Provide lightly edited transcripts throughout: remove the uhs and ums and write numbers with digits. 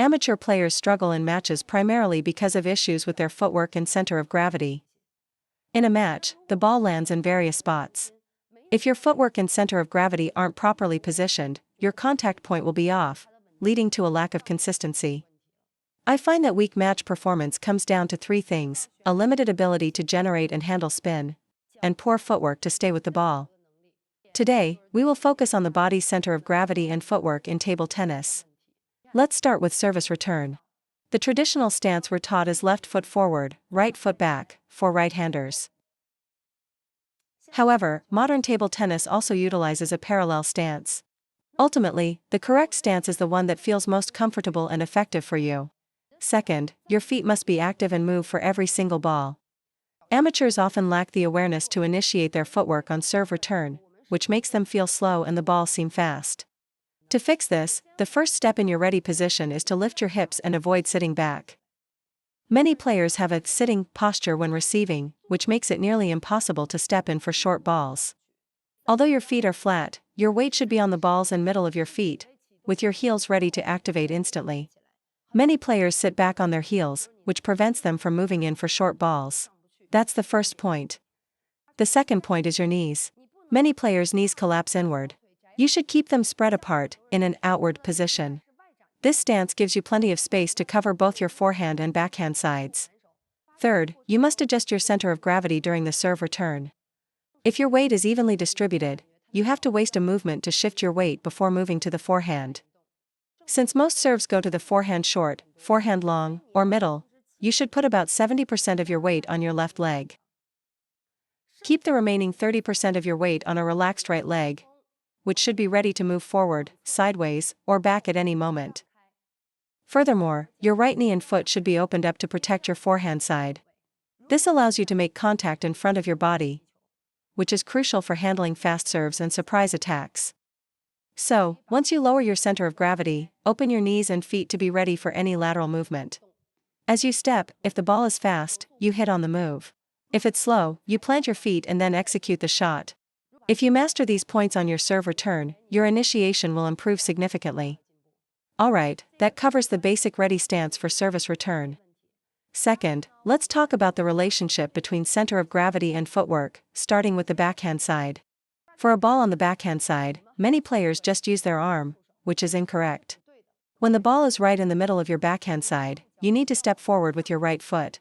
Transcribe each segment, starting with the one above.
Amateur players struggle in matches primarily because of issues with their footwork and center of gravity. In a match, the ball lands in various spots. If your footwork and center of gravity aren't properly positioned, your contact point will be off, leading to a lack of consistency. I find that weak match performance comes down to three things: a limited ability to generate and handle spin, and poor footwork to stay with the ball. Today, we will focus on the body's center of gravity and footwork in table tennis. Let's start with service return. The traditional stance we're taught is left foot forward, right foot back, for right-handers. However, modern table tennis also utilizes a parallel stance. Ultimately, the correct stance is the one that feels most comfortable and effective for you. Second, your feet must be active and move for every single ball. Amateurs often lack the awareness to initiate their footwork on serve return, which makes them feel slow and the ball seem fast. To fix this, the first step in your ready position is to lift your hips and avoid sitting back. Many players have a sitting posture when receiving, which makes it nearly impossible to step in for short balls. Although your feet are flat, your weight should be on the balls and middle of your feet, with your heels ready to activate instantly. Many players sit back on their heels, which prevents them from moving in for short balls. That's the first point. The second point is your knees. Many players' knees collapse inward. You should keep them spread apart, in an outward position. This stance gives you plenty of space to cover both your forehand and backhand sides. Third, you must adjust your center of gravity during the serve return. If your weight is evenly distributed, you have to waste a movement to shift your weight before moving to the forehand. Since most serves go to the forehand short, forehand long, or middle, you should put about 70% of your weight on your left leg. Keep the remaining 30% of your weight on a relaxed right leg, which should be ready to move forward, sideways, or back at any moment. Furthermore, your right knee and foot should be opened up to protect your forehand side. This allows you to make contact in front of your body, which is crucial for handling fast serves and surprise attacks. So, once you lower your center of gravity, open your knees and feet to be ready for any lateral movement. As you step, if the ball is fast, you hit on the move. If it's slow, you plant your feet and then execute the shot. If you master these points on your serve return, your initiation will improve significantly. Alright, that covers the basic ready stance for service return. Second, let's talk about the relationship between center of gravity and footwork, starting with the backhand side. For a ball on the backhand side, many players just use their arm, which is incorrect. When the ball is right in the middle of your backhand side, you need to step forward with your right foot.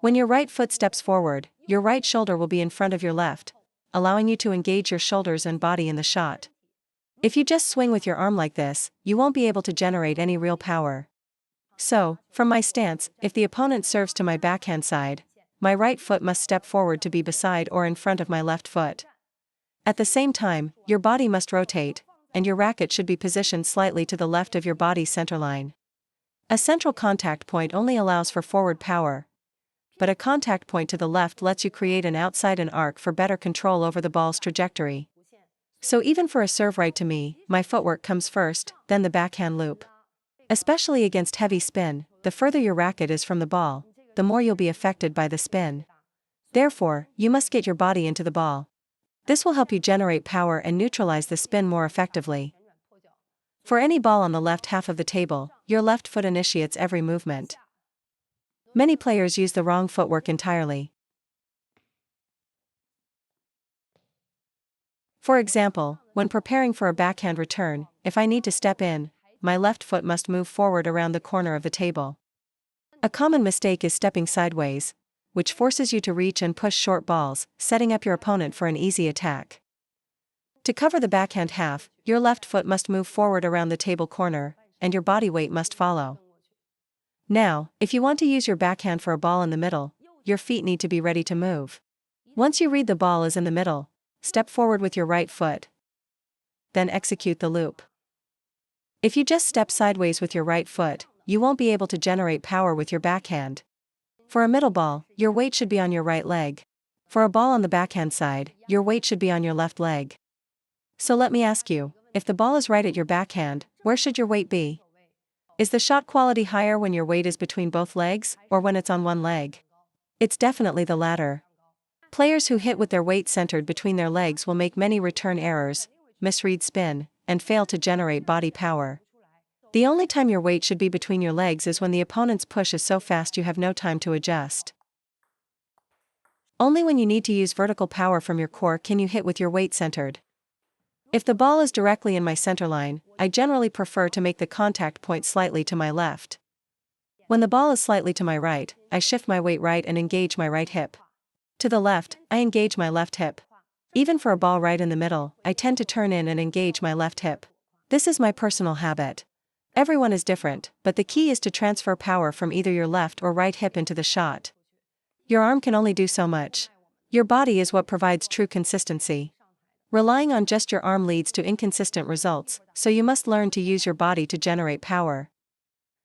When your right foot steps forward, your right shoulder will be in front of your left, allowing you to engage your shoulders and body in the shot. If you just swing with your arm like this, you won't be able to generate any real power. So, from my stance, if the opponent serves to my backhand side, my right foot must step forward to be beside or in front of my left foot. At the same time, your body must rotate, and your racket should be positioned slightly to the left of your body's centerline. A central contact point only allows for forward power, but a contact point to the left lets you create an outside and arc for better control over the ball's trajectory. So even for a serve right to me, my footwork comes first, then the backhand loop. Especially against heavy spin, the further your racket is from the ball, the more you'll be affected by the spin. Therefore, you must get your body into the ball. This will help you generate power and neutralize the spin more effectively. For any ball on the left half of the table, your left foot initiates every movement. Many players use the wrong footwork entirely. For example, when preparing for a backhand return, if I need to step in, my left foot must move forward around the corner of the table. A common mistake is stepping sideways, which forces you to reach and push short balls, setting up your opponent for an easy attack. To cover the backhand half, your left foot must move forward around the table corner, and your body weight must follow. Now, if you want to use your backhand for a ball in the middle, your feet need to be ready to move. Once you read the ball is in the middle, step forward with your right foot. Then execute the loop. If you just step sideways with your right foot, you won't be able to generate power with your backhand. For a middle ball, your weight should be on your right leg. For a ball on the backhand side, your weight should be on your left leg. So let me ask you, if the ball is right at your backhand, where should your weight be? Is the shot quality higher when your weight is between both legs, or when it's on one leg? It's definitely the latter. Players who hit with their weight centered between their legs will make many return errors, misread spin, and fail to generate body power. The only time your weight should be between your legs is when the opponent's push is so fast you have no time to adjust. Only when you need to use vertical power from your core can you hit with your weight centered. If the ball is directly in my center line, I generally prefer to make the contact point slightly to my left. When the ball is slightly to my right, I shift my weight right and engage my right hip. To the left, I engage my left hip. Even for a ball right in the middle, I tend to turn in and engage my left hip. This is my personal habit. Everyone is different, but the key is to transfer power from either your left or right hip into the shot. Your arm can only do so much. Your body is what provides true consistency. Relying on just your arm leads to inconsistent results, so you must learn to use your body to generate power.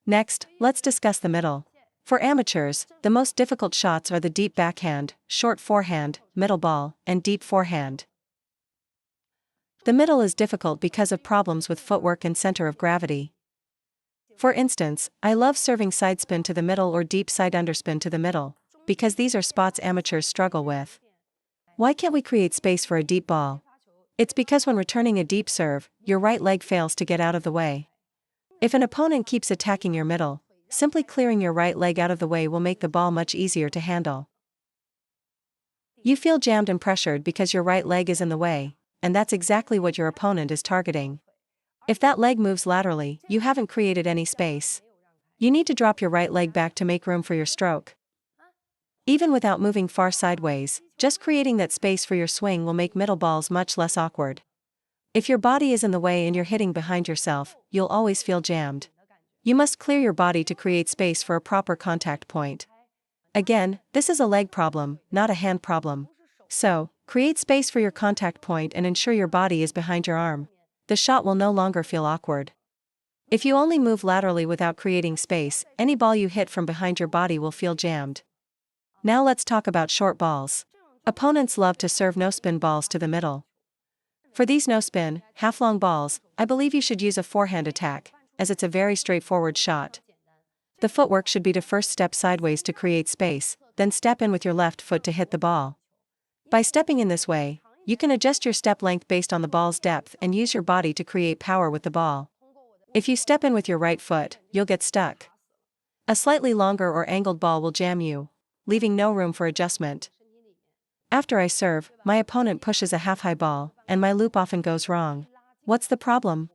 Next, let's discuss the middle. For amateurs, the most difficult shots are the deep backhand, short forehand, middle ball, and deep forehand. The middle is difficult because of problems with footwork and center of gravity. For instance, I love serving side spin to the middle or deep side underspin to the middle, because these are spots amateurs struggle with. Why can't we create space for a deep ball? It's because when returning a deep serve, your right leg fails to get out of the way. If an opponent keeps attacking your middle, simply clearing your right leg out of the way will make the ball much easier to handle. You feel jammed and pressured because your right leg is in the way, and that's exactly what your opponent is targeting. If that leg moves laterally, you haven't created any space. You need to drop your right leg back to make room for your stroke. Even without moving far sideways, just creating that space for your swing will make middle balls much less awkward. If your body is in the way and you're hitting behind yourself, you'll always feel jammed. You must clear your body to create space for a proper contact point. Again, this is a leg problem, not a hand problem. So, create space for your contact point and ensure your body is behind your arm. The shot will no longer feel awkward. If you only move laterally without creating space, any ball you hit from behind your body will feel jammed. Now let's talk about short balls. Opponents love to serve no-spin balls to the middle. For these no-spin, half-long balls, I believe you should use a forehand attack, as it's a very straightforward shot. The footwork should be to first step sideways to create space, then step in with your left foot to hit the ball. By stepping in this way, you can adjust your step length based on the ball's depth and use your body to create power with the ball. If you step in with your right foot, you'll get stuck. A slightly longer or angled ball will jam you, leaving no room for adjustment. After I serve, my opponent pushes a half-high ball, and my loop often goes wrong. What's the problem?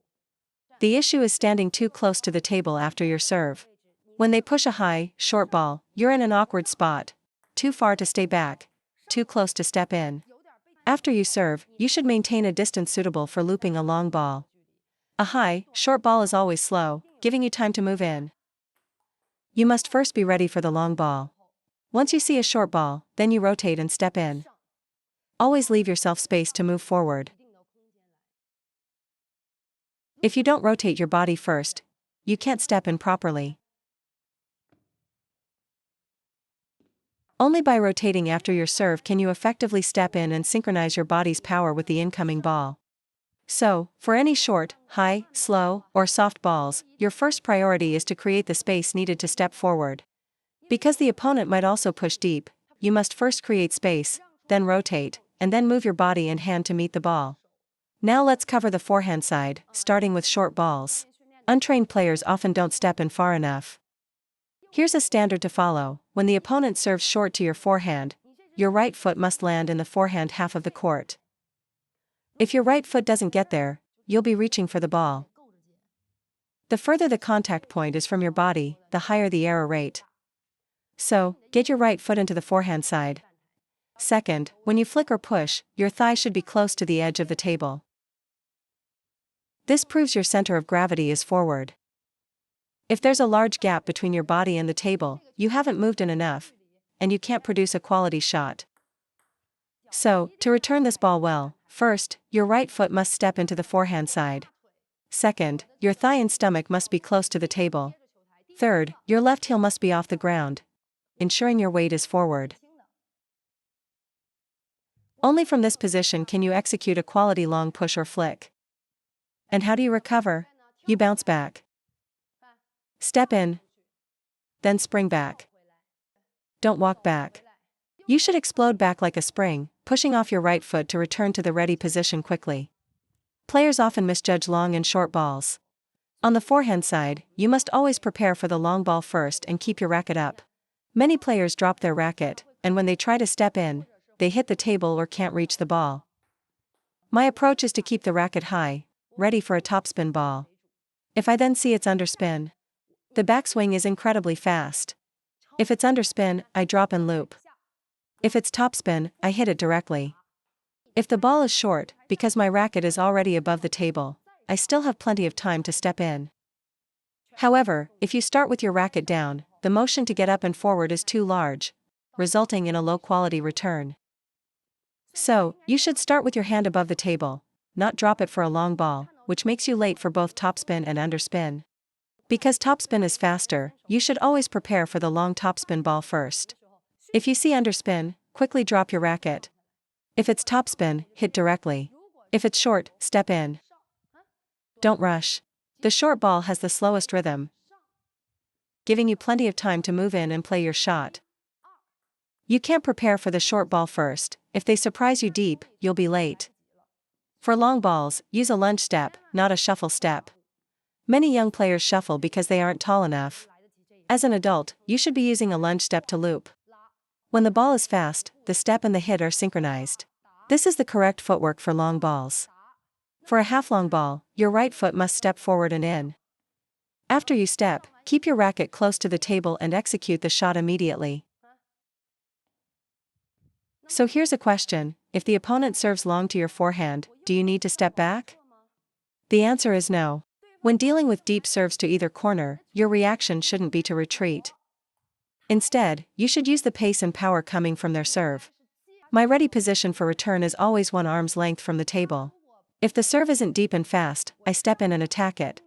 The issue is standing too close to the table after your serve. When they push a high, short ball, you're in an awkward spot. Too far to stay back. Too close to step in. After you serve, you should maintain a distance suitable for looping a long ball. A high, short ball is always slow, giving you time to move in. You must first be ready for the long ball. Once you see a short ball, then you rotate and step in. Always leave yourself space to move forward. If you don't rotate your body first, you can't step in properly. Only by rotating after your serve can you effectively step in and synchronize your body's power with the incoming ball. So, for any short, high, slow, or soft balls, your first priority is to create the space needed to step forward. Because the opponent might also push deep, you must first create space, then rotate, and then move your body and hand to meet the ball. Now let's cover the forehand side, starting with short balls. Untrained players often don't step in far enough. Here's a standard to follow: when the opponent serves short to your forehand, your right foot must land in the forehand half of the court. If your right foot doesn't get there, you'll be reaching for the ball. The further the contact point is from your body, the higher the error rate. So, get your right foot into the forehand side. Second, when you flick or push, your thigh should be close to the edge of the table. This proves your center of gravity is forward. If there's a large gap between your body and the table, you haven't moved in enough, and you can't produce a quality shot. So, to return this ball well, first, your right foot must step into the forehand side. Second, your thigh and stomach must be close to the table. Third, your left heel must be off the ground, ensuring your weight is forward. Only from this position can you execute a quality long push or flick. And how do you recover? You bounce back. Step in. Then spring back. Don't walk back. You should explode back like a spring, pushing off your right foot to return to the ready position quickly. Players often misjudge long and short balls. On the forehand side, you must always prepare for the long ball first and keep your racket up. Many players drop their racket, and when they try to step in, they hit the table or can't reach the ball. My approach is to keep the racket high, ready for a topspin ball. If I then see it's underspin, the backswing is incredibly fast. If it's underspin, I drop and loop. If it's topspin, I hit it directly. If the ball is short, because my racket is already above the table, I still have plenty of time to step in. However, if you start with your racket down, the motion to get up and forward is too large, resulting in a low-quality return. So, you should start with your hand above the table, not drop it for a long ball, which makes you late for both topspin and underspin. Because topspin is faster, you should always prepare for the long topspin ball first. If you see underspin, quickly drop your racket. If it's topspin, hit directly. If it's short, step in. Don't rush. The short ball has the slowest rhythm, giving you plenty of time to move in and play your shot. You can't prepare for the short ball first. If they surprise you deep, you'll be late. For long balls, use a lunge step, not a shuffle step. Many young players shuffle because they aren't tall enough. As an adult, you should be using a lunge step to loop. When the ball is fast, the step and the hit are synchronized. This is the correct footwork for long balls. For a half-long ball, your right foot must step forward and in. After you step, keep your racket close to the table and execute the shot immediately. So here's a question: if the opponent serves long to your forehand, do you need to step back? The answer is no. When dealing with deep serves to either corner, your reaction shouldn't be to retreat. Instead, you should use the pace and power coming from their serve. My ready position for return is always 1 arm's length from the table. If the serve isn't deep and fast, I step in and attack it.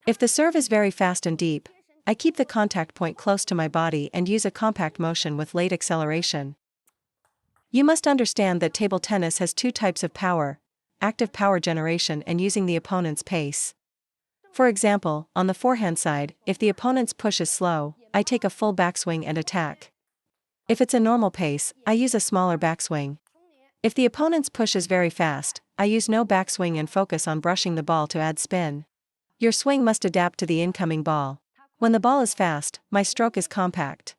If the serve is very fast and deep, I keep the contact point close to my body and use a compact motion with late acceleration. You must understand that table tennis has 2 types of power: active power generation and using the opponent's pace. For example, on the forehand side, if the opponent's push is slow, I take a full backswing and attack. If it's a normal pace, I use a smaller backswing. If the opponent's push is very fast, I use no backswing and focus on brushing the ball to add spin. Your swing must adapt to the incoming ball. When the ball is fast, my stroke is compact.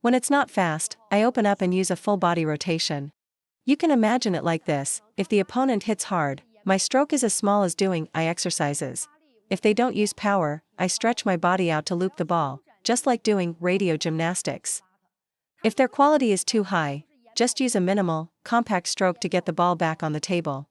When it's not fast, I open up and use a full body rotation. You can imagine it like this: if the opponent hits hard, my stroke is as small as doing I exercises. If they don't use power, I stretch my body out to loop the ball, just like doing radio gymnastics. If their quality is too high, just use a minimal, compact stroke to get the ball back on the table.